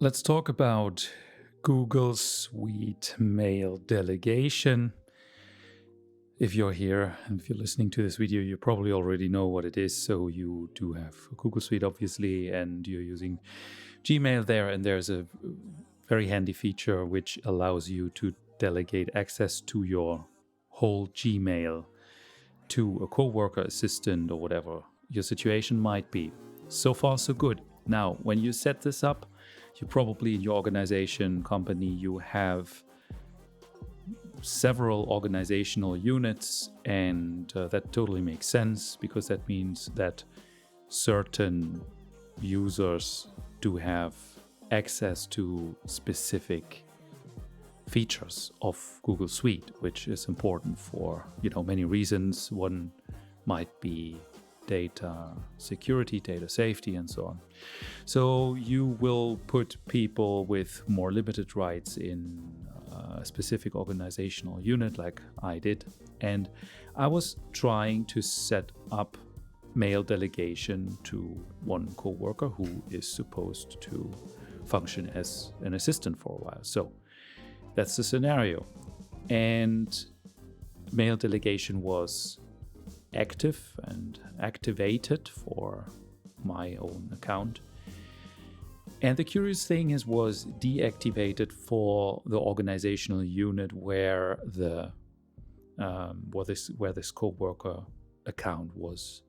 Let's talk about Google Suite Mail Delegation. If you're here and if you're listening to this video, you probably already know what it is. So you do have Google Suite, obviously, and you're using Gmail there. And there's a very handy feature which allows you to delegate access to your whole Gmail to a coworker, assistant, or whatever your situation might be. So far, so good. Now, when you set this up, you probably in your organization, company, you have several organizational units, and that totally makes sense because that means that certain users do have access to specific features of Google Suite, which is important for many reasons. One might be data security, data safety, and so on. So you will put people with more limited rights in a specific organizational unit like I did. And I was trying to set up mail delegation to one coworker who is supposed to function as an assistant for a while. So that's the scenario. And mail delegation was active and activated for my own account. And the curious thing was deactivated for the organizational unit where this coworker account was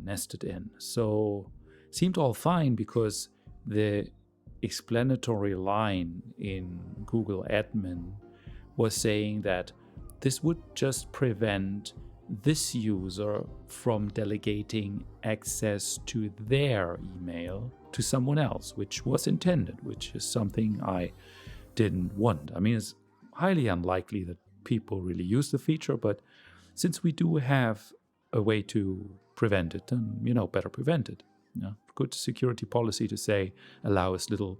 nested in. So it seemed all fine because the explanatory line in Google admin was saying that this would just prevent this user from delegating access to their email to someone else, which was intended, which is something I didn't want. I mean, it's highly unlikely that people really use the feature, but since we do have a way to prevent it, then, better prevent it. Good security policy to say, allow as little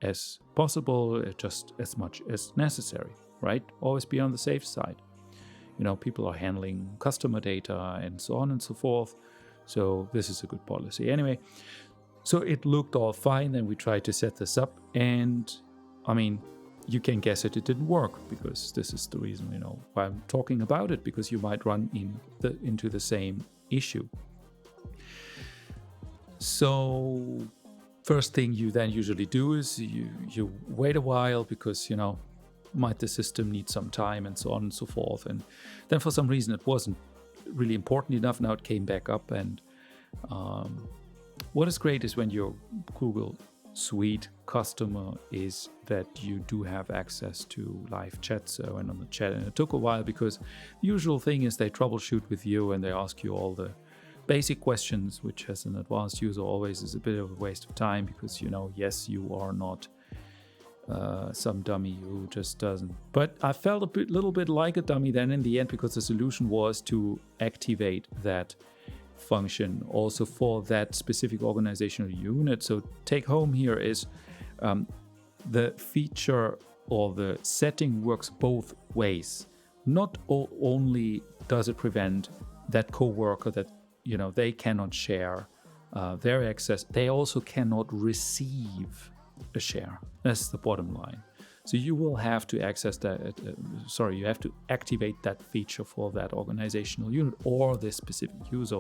as possible, just as much as necessary, right? Always be on the safe side. People are handling customer data and so on and so forth. So this is a good policy. Anyway, so it looked all fine. Then we tried to set this up. And I mean, you can guess it didn't work because this is the reason, why I'm talking about it, because you might run into the same issue. So first thing you then usually do is you wait a while because, might the system need some time and so on and so forth. And then for some reason it wasn't really important enough. Now it came back up. And what is great is when your Google Suite customer is that you do have access to live chat. So and on the chat, and it took a while because the usual thing is they troubleshoot with you and they ask you all the basic questions, which as an advanced user always is a bit of a waste of time because, yes, you are not some dummy who just doesn't. But I felt a little bit like a dummy then in the end because the solution was to activate that function also for that specific organizational unit. So take home here is the feature or the setting works both ways. Not only does it prevent that coworker that they cannot share their access, they also cannot receive a share. That's the bottom line. So you will have to access that. You have to activate that feature for that organizational unit or this specific user,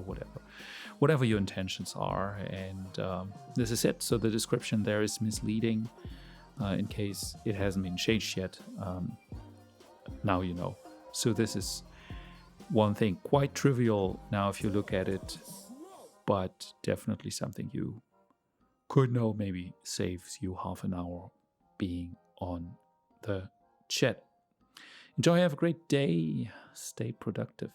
whatever your intentions are. And this is it. So the description there is misleading in case it hasn't been changed yet. Now you know. So this is one thing, quite trivial now if you look at it, but definitely something you could know, maybe saves you half an hour being on the chat. Enjoy, have a great day, stay productive.